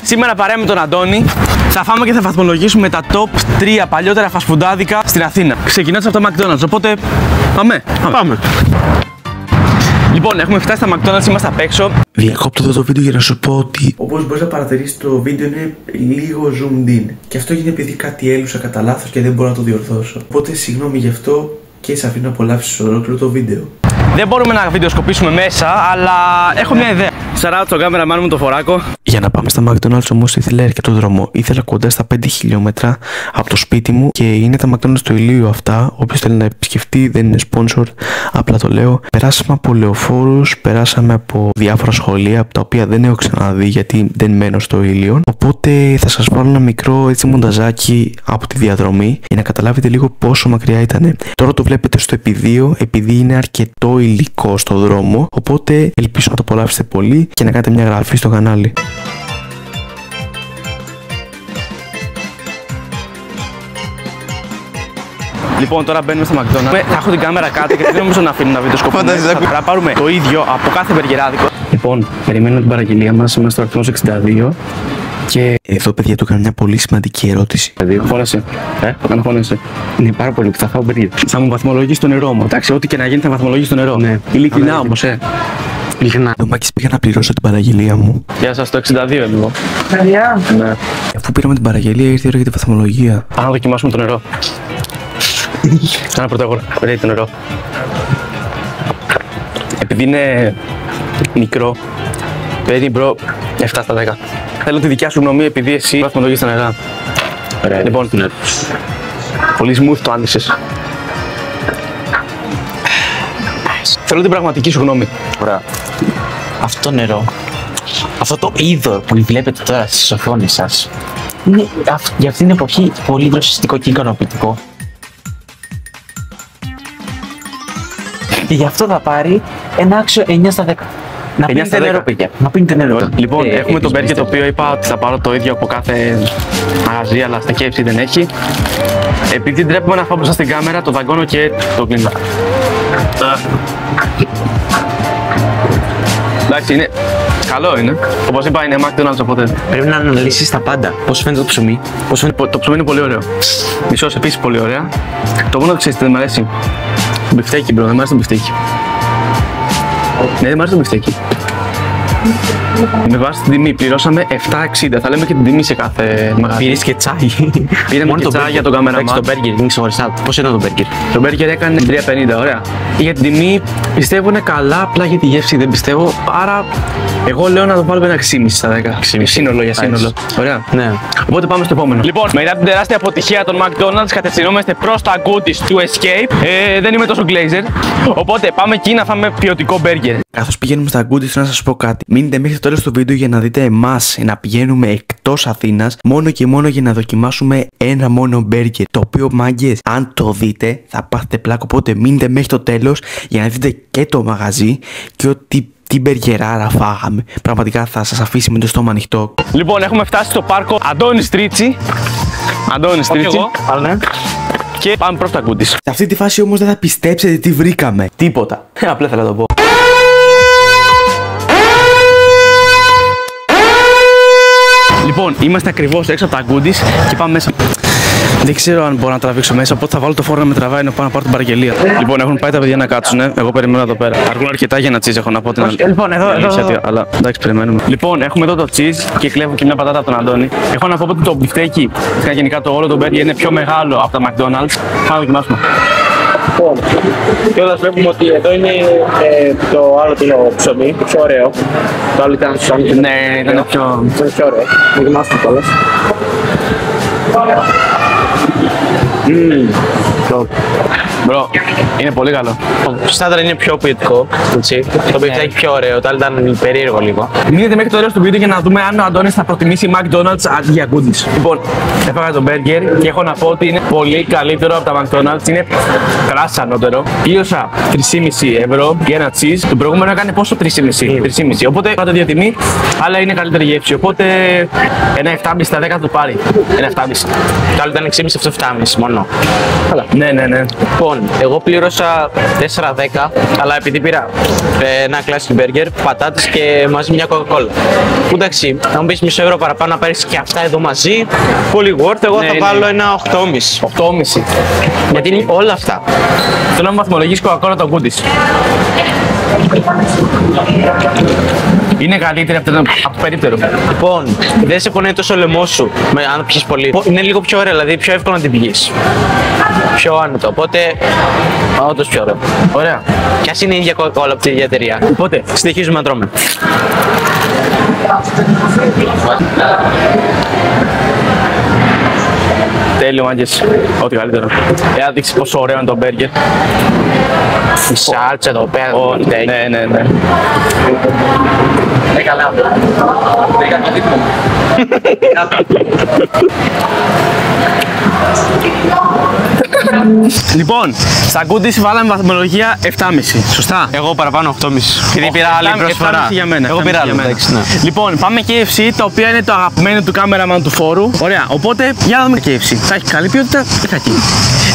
Σήμερα παρέα με τον Αντώνη θα φάμε και θα βαθμολογήσουμε τα top 3 παλιότερα φασφουντάδικα στην Αθήνα. Ξεκινώντας από το McDonald's, οπότε πάμε. Λοιπόν, έχουμε φτάσει στα McDonald's, είμαστε απ' έξω. Διακόπτω εδώ το βίντεο για να σου πω ότι όπως μπορείς να παρατηρήσεις, το βίντεο είναι λίγο zoomed in. Και αυτό έγινε επειδή κάτι έλουσα κατά λάθος και δεν μπορώ να το διορθώσω. Οπότε συγγνώμη γι' αυτό και σε αφήνω να απολαύσεις ολόκληρο το βίντεο. Δεν μπορούμε να βιντεοσκοπήσουμε μέσα, αλλά έχω μια ιδέα. Σαράω τον κάμεραμάν μου το Φοράκο. Για να πάμε στα McDonald's όμως ήθελα αρκετό δρόμο. Ήθελα κοντά στα 5 χιλιόμετρα από το σπίτι μου και είναι τα McDonald's του Ηλίου αυτά. Όποιος θέλει να επισκεφτεί, δεν είναι sponsor, απλά το λέω. Περάσαμε από λεωφόρους, περάσαμε από διάφορα σχολεία τα οποία δεν έχω ξαναδεί γιατί δεν μένω στο Ήλιο. Οπότε θα σας βάλω ένα μικρό έτσι μονταζάκι από τη διαδρομή για να καταλάβετε λίγο πόσο μακριά ήταν. Τώρα το βλέπετε στο επιδείο επειδή είναι αρκετό υλικό στο δρόμο. Οπότε ελπίζω να το απολαύσετε πολύ και να κάνετε μια εγγραφή στο κανάλι. Λοιπόν, τώρα μπαίνουμε στο McDonald's. Θα έχω την κάμερα κάτω γιατί δεν νομίζω να αφήνω να βιντεοσκοπούμε. Θα πάρουμε το ίδιο από κάθε μπεργκεράδικο. Λοιπόν, περιμένουμε την παραγγελία μας. Είμαστε στο αριθμός 62. Και εδώ, παιδιά, του έκανα μια πολύ σημαντική ερώτηση. Φώνασε. Το κάνω φώνασε. Είναι πάρα πολύ που θα φάω μπεργκερ. Θα μου βαθμολογήσει το νερό μου. Εντάξει, ό,τι και να γίνει θα βαθμολογήσει το νερό. Ναι. Ειλικρινά όμως, Ειλικρινά. Το Μάκης πήγα να πληρώσω την παραγγελία μου. Γεια σας, το 62 λοιπόν. Παιδιά. Ναι. Αφού πήραμε την παραγγελία, ήρθε η ώρα για τη βαθμολογία. Πάμε να δοκιμάσουμε το νερό. Κάνα πρωτόγωρο. Ωραία το νερό. Επειδή είναι μικρό, παίρνει μπρο 7 στα 10. Θέλω τη δικιά σου γνώμη επειδή εσύ βαθμολογείς τα νερά. Ωραία. Λοιπόν, πολύ smooth το άνοιξες. Θέλω την πραγματική σου γνώμη. Ωραία. Αυτό το νερό, αυτό το είδωρ που βλέπετε τώρα στις οθόνες σας, είναι για αυτήν την εποχή πολύ δροσιστικό και ικανοποιητικό. Και γι' αυτό θα πάρει ένα άξιο 9 στα 10. Να πίνετε νερό, παιδιά. Να πίνετε νερό. Λοιπόν, έχουμε το μπέργκερ το οποίο είπα ότι θα πάρω το ίδιο από κάθε μαγαζί, αλλά στα KFC δεν έχει. Επειδή ντρέπουμε να φάω μπροστά στην κάμερα, το δαγκώνω και το κλείνω. Εντάξει, είναι καλό είναι. Όπως είπα, είναι McDonald's, οπότε πρέπει να αναλύσεις τα πάντα. Πώς φαίνεται το ψωμί. Το ψωμί είναι πολύ ωραίο. Η σως επίσης πολύ ωραία. Το μόνο που ξέρεις δεν μ' αρέσει. Το μπιφτέκι, μπρο, δεν μ' αρέσει το μπιφτέκι. Ναι, δεν μ' αρέσει το μπιφτέκι. Με βάση την τιμή πληρώσαμε 7,60. Θα λέμε και την τιμή σε κάθε μαγαζί. Πήρες και τσάι. Πήραμε και τσάι για τον κάμεραμαν. Το μπέργκερ είναι ξεχωριστά. Πώς ήταν το μπέργκερ? Το μπέργκερ έκανε 3,50, ωραία. Για την τιμή πιστεύω είναι καλά, απλά για τη γεύση δεν πιστεύω. Άρα εγώ λέω να το βάλουμε ένα 6,5 στα 10. Σύνολο για σύνολο. Ωραία. Ναι. Οπότε πάμε στο επόμενο. Λοιπόν, μετά την τεράστια αποτυχία των McDonald's, κατευθυνόμαστε προς τα goodies του Escape. Δεν είμαι τόσο glazer. Οπότε πάμε εκεί να φάμε ποιοτικό μπέργκερ. Καθώς πηγαίνουμε στα goodies, να σας πω κάτι. Μείνετε μέχρι το τέλος του βίντεο για να δείτε εμάς να πηγαίνουμε εκτός Αθήνας μόνο και μόνο για να δοκιμάσουμε ένα μόνο μπέργκερ. Το οποίο, μάγκες, αν το δείτε θα πάθετε πλάκο. Οπότε μείνετε μέχρι το τέλος για να δείτε και το μαγαζί και ότι τι μπεργκεράρα φάγαμε. Πραγματικά θα σας αφήσει με το στόμα ανοιχτό. Λοιπόν, έχουμε φτάσει στο πάρκο Αντώνης Τρίτσι. Αντώνης Τρίτσι. Και πάμε προς τα goodies. Σε αυτή τη φάση όμως δεν θα πιστέψετε τι βρήκαμε. Τίποτα. Απλά θέλω να το πω. Λοιπόν, είμαστε ακριβώς έξω από τα goodies και πάμε μέσα. Δεν ξέρω αν μπορώ να τραβήξω μέσα, οπότε θα βάλω το φόρο να με τραβάει να πάω να πάρω την παραγγελία. Λοιπόν, έχουν πάει τα παιδιά να κάτσουν, εγώ περιμένω εδώ πέρα. Αργούν αρκετά για να cheese, έχω να πω την άλλη. Λοιπόν, εδώ. Αλλά εντάξει, περιμένουμε. Λοιπόν, έχουμε εδώ το cheese και κλέβω και μια πατάτα από τον Αντώνη. Έχω να πω ότι το μπιφτέκι, γενικά το όλο το μπέργκερ είναι πιο μεγάλο από τα McDonald's. Πάμε να δοκιμάσουμε. Και όταν βλέπουμε ότι εδώ είναι το άλλο το ψωμί, πιο ωραίο. Το άλλο ήταν ψωμί. Ναι, ήταν πιο ωραίο. Δοκιμάστε το όλες. Μπρο, είναι πολύ καλό. Το στάνταρ είναι πιο ποιοτικό, το μπιφτέκι πιο ωραίο, το άλλο ήταν περίεργο λίγο. Μείνετε μέχρι το τέλος του βίντεο για να δούμε αν ο Αντώνης θα προτιμήσει McDonald's αντί για goodies. Λοιπόν, έφαγα το burger και έχω να πω ότι είναι πολύ καλύτερο από τα McDonald's, είναι κράσι ανώτερο. Πλήρωσα 3,5 ευρώ για ένα cheese, το προηγούμενο έκανε πόσο 3,5. Οπότε πάτε δύο τιμή, αλλά είναι καλύτερη γεύση. Οπότε ένα 7,5 στα 10 θα το πάρει. Ένα 7,5. Το άλλο ήταν 6,5 6,5 αυτό 7,5 μόνο. Καλά. Ναι. Λοιπόν, εγώ πλήρωσα 4,10, αλλά επειδή πήρα ένα classic burger, πατάτες και μαζί μια Coca-Cola. Που εντάξει, να μου πεις μισό ευρώ παραπάνω να πάρεις και αυτά εδώ μαζί, πολύ worth. Εγώ θα βάλω ένα 8,5. 8,5. Γιατί είναι όλα αυτά. Θέλω να βαθμολογήσεις Coca-Cola το goodies. Είναι καλύτερη από το περίπτερο. Λοιπόν, δεν σε πονάει τόσο ο λαιμός σου αν πιεις πολύ. Είναι λίγο πιο ωραία, δηλαδή πιο εύκολο να την πηγείς. Πιο άνετο, οπότε όντως πιο ωραίο. Ωραία. Κι ας είναι η ίδια Coca-Cola από την ίδια εταιρεία. Οπότε, συνεχίζουμε να τρώμε. τέλειο μάγκες. Ό,τι καλύτερο. Εάν δείξει πόσο ωραίο είναι το μπέργκερ. Η σάλτσα εδώ πέρα. Ναι. Καλά. Λοιπόν, στα goodies βάλαμε βαθμολογία 7,5. Σωστά. Εγώ παραπάνω 8,5. Επειδή πήρα άλλη προσφορά. Για μένα. Εγώ πήρα άλλη. Λοιπόν, πάμε KFC, το οποίο είναι το αγαπημένο του κάμεραμαν του φόρου. Ωραία, οπότε για να δούμε KFC. Θα έχει καλή ποιότητα ή κακή.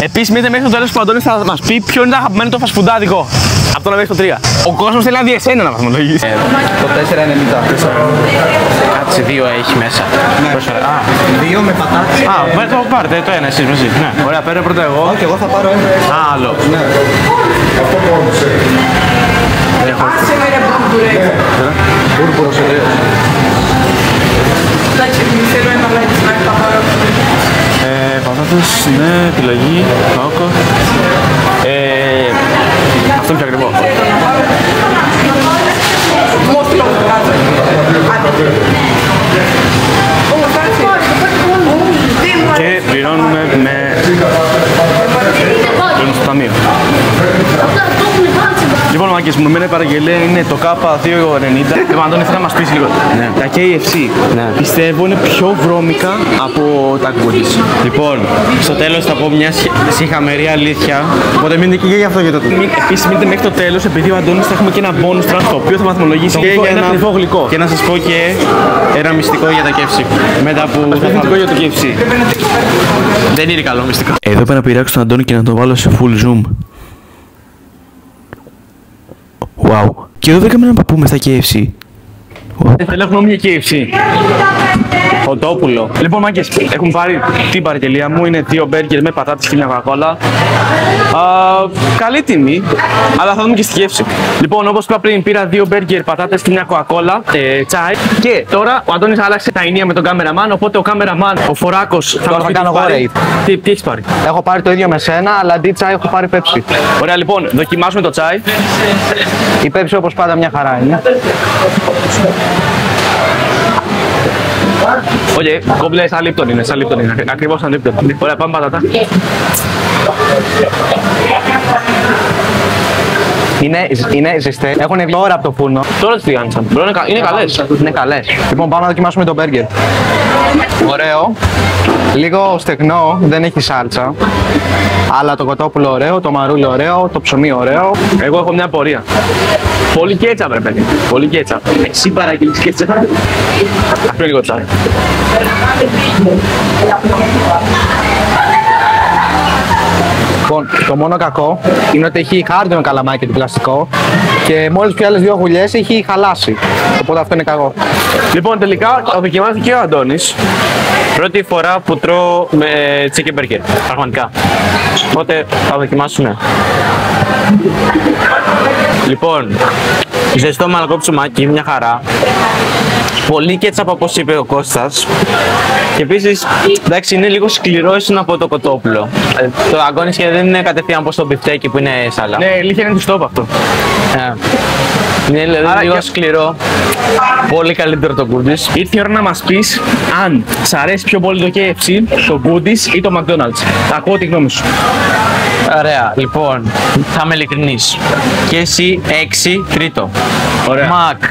Επίσης, μείνετε μέχρι το τέλος που ο Αντώνης θα μας πει ποιο είναι το αγαπημένο του φασφουντάδικο. Από το 1 μέχρι το 3. Ο κόσμος θέλει να δει εσένα να βαθμολογήσει. Το 4,90. Κάτσε, 2 έχει μέσα. Α, 2 με πατάτες. Το πάρετε το ένα εσείς μαζί. Ωραία, παίρνω πρώτα εγώ. Και εγώ θα πάρω ένα. Άλλο. Ναι. Αυτό πόνος. Μπούρμπουρος ωραίος. Πατάτες, ναι, επιλογή, κόκο. Αυτό είναι πιο ακριβό. Και πληρώνουμε με... πληρώνουμε στο ταμείο. Λοιπόν, μάκες μου, εμένα η παραγγελία είναι το K2,90. Αντώνη, θέλω να μας πεις λίγο. Τα KFC πιστεύω είναι πιο βρώμικα από τα goodies. Λοιπόν, στο τέλος θα πω μια σιχαμερή αλήθεια. Οπότε μείνετε και για αυτό και το τέλος. Επίσης, μείνετε μέχρι το τέλος, επειδή ο Αντώνης θα έχουμε και ένα bonus track το οποίο θα βαθμολογήσει και ένα κρυφό γλυκό. Και να σας πω και ένα μυστικό για τα KFC. Μετά που θα μυστικό για το KFC. Δεν είναι καλό μυστικό. Εδώ πρέπει να πειράξω τον Αντώνη και να το βάλω σε full zoom. Wow. Και εδώ βρήκαμε έναν παππού μες στα KFC. Θέλω έχουμε μια KFC. Φωτόπουλο. Λοιπόν, μάγκες, έχουμε πάρει την παραγγελία μου. Είναι 2 μπέργκερ με πατάτες και μια Coca-Cola. Καλή τιμή, αλλά θα δούμε και στη γεύση. Λοιπόν, όπως είπα πριν, πήρα 2 μπέργκερ, πατάτες και μια Coca-Cola, τσάι. Και τώρα ο Αντώνης άλλαξε τα ενία με τον κάμεραμαν. Οπότε ο κάμεραμαν, ο Φοράκος, θα μας πει κάνω πάρει. Τι έχεις πάρει? Έχω πάρει το ίδιο με σένα, αλλά αντί τσάι έχω πάρει πέψη. Ωραία, λοιπόν, δοκιμάσουμε το τσάι. Η πέψη όπως πάντα μια χαρά είναι. Όχι, κόμπλε σαν λίπτον είναι, ακριβώς σαν λίπτον. Ωραία, πάμε πατάτα. Είναι ζεστές. Έχουν βγει ώρα από το φούρνο. Τώρα τι κάνησαν. Είναι καλές. Είναι καλές. Λοιπόν, πάμε να δοκιμάσουμε το μπέργκερ. Ωραίο. Λίγο στεγνό, δεν έχει σάλτσα. Αλλά το κοτόπουλο ωραίο, το μαρούλι ωραίο, το ψωμί ωραίο. Εγώ έχω μια απορία. Πολύ κέτσαπ ρε παιδί. Πολύ κέτσαπ. Εσύ παραγγείλεις κέτσαπ. Ας πούμε λίγο τσάι. Λοιπόν, το μόνο κακό είναι ότι έχει χάρτινο καλαμάκι του πλαστικό και μόλις πιο άλλες 2 γουλιές έχει χαλάσει. Οπότε αυτό είναι κακό. Λοιπόν, τελικά το δοκιμάζει και ο Αντώνης. Πρώτη φορά που τρώω με chicken burger, πραγματικά. Οπότε θα δοκιμάσουμε. Λοιπόν, ζεστό μαλακό ψωμάκι, μια χαρά. Πολύ κέτσαπ όπως είπε ο Κώστας. Και επίσης, εντάξει, είναι λίγο σκληρό ίσως από το κοτόπουλο. Το αγκώνεις και δεν είναι κατευθείαν όπως το μπιφτέκι που είναι σάλα. Ναι, ηλίθεια είναι του στόπ αυτό. Είναι δηλαδή λίγο σκληρό. Πολύ καλύτερο το goodies. Ήρθε η ώρα να μας πεις αν σ' αρέσει πιο πολύ το KFC, το goodies ή το McDonald's. Θα ακούω τη γνώμη σου. Ωραία, λοιπόν, θα είμαι ειλικρινής. Και εσύ 6 τρίτο. Ωραία. Μακ.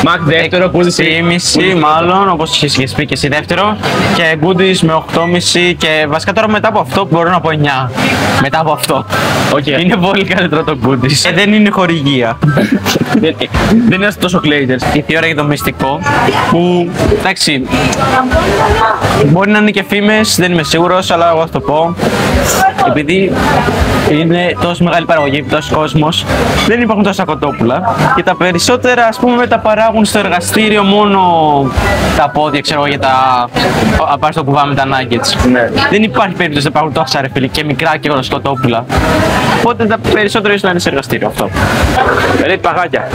Μακ δεύτερο, Γκούντις 6,5 μάλλον, όπως είχες πει και εσύ δεύτερο. Και Γκούντις με 8,5 και βασικά τώρα μετά από αυτό μπορώ να πω 9. Μετά από αυτό. Okay. Είναι πολύ καλύτερο το Γκούντις. Δεν είναι χορηγία. Δεν είναι τόσο Glazers. Ήρθε η ώρα για το μυστικό που εντάξει, μπορεί να είναι και φήμες, δεν είμαι σίγουρος, αλλά εγώ θα το πω. Επειδή είναι τόσο μεγάλη παραγωγή, τόσο κόσμος, δεν υπάρχουν τόσα κοτόπουλα και τα περισσότερα ας πούμε τα παράγουν στο εργαστήριο μόνο τα πόδια, ξέρω για τα πάρεις το κουβά με τα nuggets. Ναι. Δεν υπάρχει περίπτωση να υπάρχουν τόσα ρε φίλοι και μικρά και κοτόπουλα. Οπότε τα περισσότερα ίσως να είναι σε εργαστήριο αυτό. Ρε παγάκια.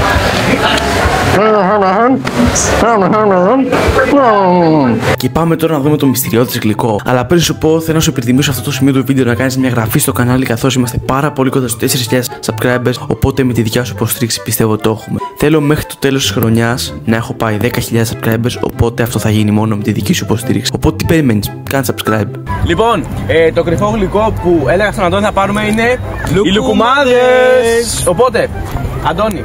Και πάμε τώρα να δούμε το μυστηριώδες γλυκό. Αλλά πριν σου πω, θέλω να σου υπενθυμίσω σε αυτό το σημείο του βίντεο να κάνεις μια εγγραφή στο κανάλι, καθώς είμαστε πάρα πολύ κοντά στους 4.000 subscribers. Οπότε με τη δικιά σου υποστήριξη πιστεύω το έχουμε. Θέλω μέχρι το τέλος της χρονιάς να έχω πάει 10.000 subscribers. Οπότε αυτό θα γίνει μόνο με τη δική σου υποστήριξη. Οπότε τι περιμένεις, κάνε subscribe. Λοιπόν, το κρυφό γλυκό που έλεγα στον Αντώνη θα πάρουμε είναι οι λουκουμάδες. Οπότε, Αντώνη,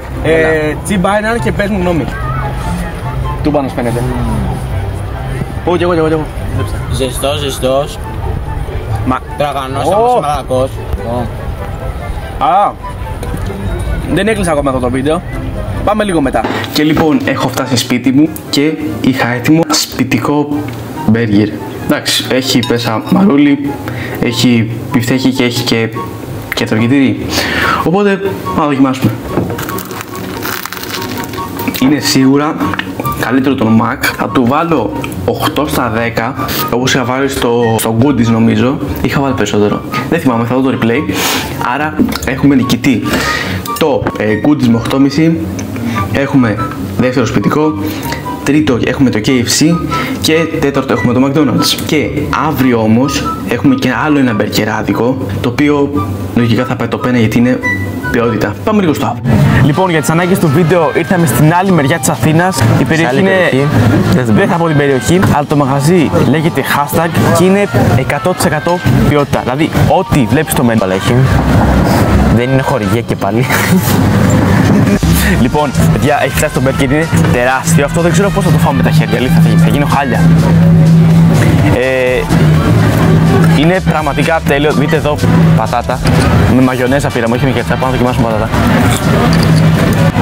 τσίμπα έναν και πες μου γνώμη. Τούμπανος φαίνεται. Όχι, εγώ. Ζεστός. Τραγανός, μαλακός. Α, δεν έκλεισα ακόμα αυτό το βίντεο. Πάμε λίγο μετά. Και λοιπόν, έχω φτάσει σπίτι μου και είχα έτοιμο σπιτικό μπέργκερ. Εντάξει, έχει πέσα μαρούλι, έχει πιφτέκι και έχει και τορκιτήρι. Οπότε, να δοκιμάσουμε. Είναι σίγουρα καλύτερο τον Mac. Θα του βάλω 8 στα 10, όπως είχα βάλει στο Γκούντις νομίζω. Είχα βάλει περισσότερο. Δεν θυμάμαι, θα δω το replay. Άρα έχουμε νικητή το Γκούντις με 8,5. Έχουμε δεύτερο σπιτικό. Τρίτο έχουμε το KFC και τέταρτο έχουμε το McDonald's. Και αύριο όμως έχουμε και άλλο ένα μπερκεράδικο, το οποίο λογικά θα πάει το πένα γιατί είναι ποιότητα. Πάμε λίγο στο αύριο. Λοιπόν, για τις ανάγκες του βίντεο ήρθαμε στην άλλη μεριά της Αθήνας. Η περιοχή είναι... Δεν θα πω την περιοχή, αλλά το μαγαζί λέγεται hashtag και είναι 100% ποιότητα. Δηλαδή, ό,τι βλέπεις στο μενού έχει. Δεν είναι χορηγία και πάλι. Λοιπόν, παιδιά, έχει φτάσει το μπέργκερ, είναι τεράστιο. Αυτό δεν ξέρω πώς θα το φάμε με τα χέρια, αλήθεια, θα γίνω χάλια. Είναι πραγματικά τέλειο. Δείτε εδώ πατάτα. Με μαγιονέζα πήραμε, όχι με κετσάπ. Πάμε να δοκιμάσουμε πατάτα.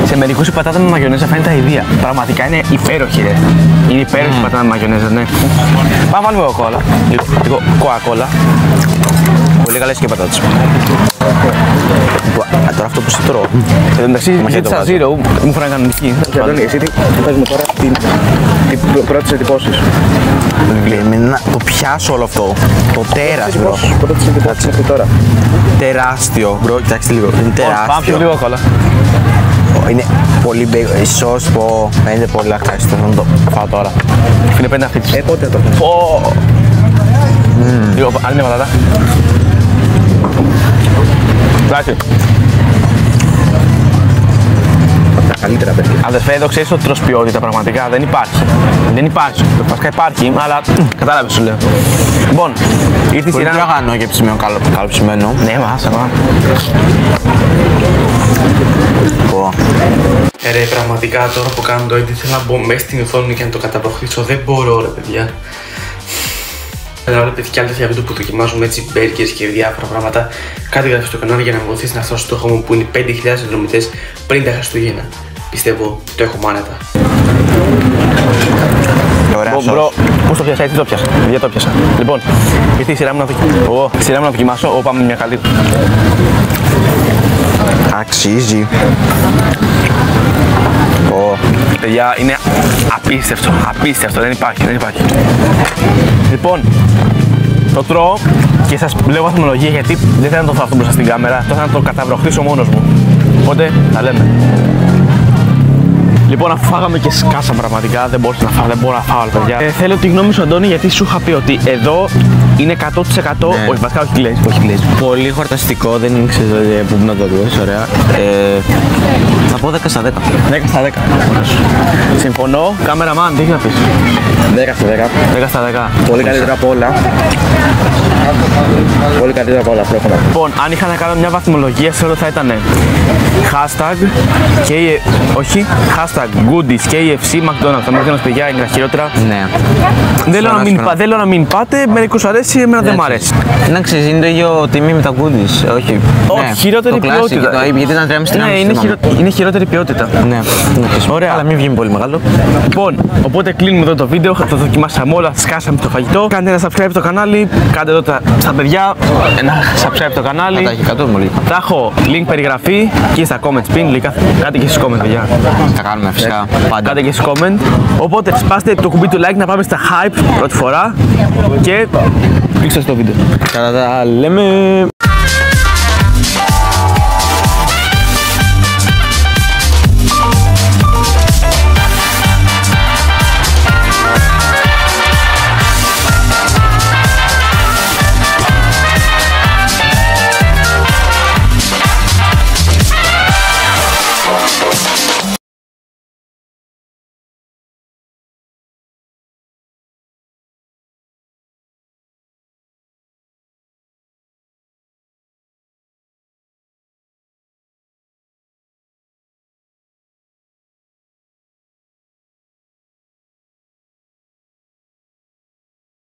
Σε μερικούς η πατάτα με μαγιονέζα φαίνεται αηδία. Πραγματικά είναι υπέροχη, ρε. Είναι υπέροχη η πατάτα με μαγιονέζα, ναι. Πάμε να βάλουμε κοκακόλα. Λίγο κοκακόλα. Πολύ καλές και οι πατάτες. Τώρα αυτό που σε τρώω. Εν τω μεταξύ, ζήτησα zero, μου φέρανε κανονική. Αντώνη, εσύ τι παίζουμε τώρα, πρώτες εντυπώσεις. Το πιάσω όλο αυτό. Το τέρας, bro. Πρώτες εντυπώσεις μέχρι τώρα. Τεράστιο, bro. Κοιτάξτε λίγο. Είναι τεράστιο. Πάμε πιο λίγο κόλλα. Είναι πολύ big. Η σως που φαίνεται πολύ ευχαριστώ. Θα το φάω τώρα. Είναι πέντε αυτή. Πότε θα το φας. Λίγο, άλλη μια πατάτα. Εντάξει. Τα καλύτερα παιδιά. Αδερφέ, εδώ ξέρεις ότι τρως ποιότητα πραγματικά. Δεν υπάρχει. Δεν υπάρχει. Βασικά υπάρχει, αλλά κατάλαβες σου λέω. Λοιπόν, ήρθε η σειρά. Πολύ τραγανό και ψημένο, καλό ψημένο. Ναι, μάσα. Ρε, πραγματικά τώρα που κάνω το edit θέλω να μπω μέσα στην οθόνη και να το καταπροωθήσω. Δεν μπορώ, ρε παιδιά. Βλέπετε και άλλα τέτοια βίντεο που δοκιμάζουμε έτσι μπέργκερς και διάφορα πράγματα. Κάντε εγγραφή στο κανάλι για να με βοηθήσει να φτάσω στο στόχο μου που είναι 5.000 συνδρομητές πριν τα Χριστούγεννα. Πιστεύω το έχω άνετα. Μπρο, πώς το πιάσα, έτσι το πιάσα. Για το πιάσα. Λοιπόν, ήρθε η σειρά μου να δοκιμάσω. Πάμε μια καλή. Αξίζει. Παιδιά, είναι απίστευτο, απίστευτο, δεν υπάρχει. Λοιπόν, το τρώω και σας λέω βαθμολογία γιατί δεν θέλω να το φάω αυτό μπροστά στην κάμερα, θέλω να το καταβροχθήσω μόνος μου. Οπότε, τα λέμε. Λοιπόν, αφού φάγαμε και σκάσα πραγματικά, δεν μπορώ να φάω, παιδιά. Θέλω τη γνώμη σου, Αντώνη, γιατί σου είχα πει ότι εδώ είναι 100%. Ναι. Όχι, βασικά όχι glaze. Πολύ χορταστικό, δεν ξέρω πού να το δεις, ωραία. Θα πω 10 στα 10. 10 στα 10. Συμφωνώ. Κάμεραμαν, τι έχει να πεις. 10 στα 10. 10 στα 10. Πολύ καλύτερα από όλα. Πολύ καλύτερα από όλα, αυτό. Λοιπόν, αν είχα να κάνω μια βαθμολογία, θεωρώ θα ήταν hashtag και όχι, hashtag στα Goodies, KFC, McDonald's. Τα McDonald's, παιδιά, είναι τα χειρότερα. Ναι. Δεν λέω να μην πάτε, μερικούς αρέσει, εμένα δεν μ' αρέσει. Να ξέρεις, είναι το ίδιο τιμή με τα Goodies, όχι. Όχι, χειρότερη ποιότητα. Γιατί ήταν 3,5 είναι χειρότερη ποιότητα. Ναι, ωραία. Αλλά μην βγει πολύ μεγάλο. Λοιπόν, οπότε κλείνουμε εδώ το βίντεο. Θα το δοκιμάσαμε όλα, σκάσαμε το φαγητό. Κάντε ένα subscribe στο κανάλι. Κάντε εδώ στα παιδιά ένα subscribe στο κανάλι. Θα έχει 100 μόλι. Θα έχω link περιγραφή και στα comments pin. Κάντε και στις comments, παιδιά. Θα κάνουμε φυσικά. Πάντα. Κάντε και στις comment. Οπότε σπάστε το κουμπί του like να πάμε στα hype πρώτη φορά. Και κλείστε στο βίντεο. Κατά τα λέμε.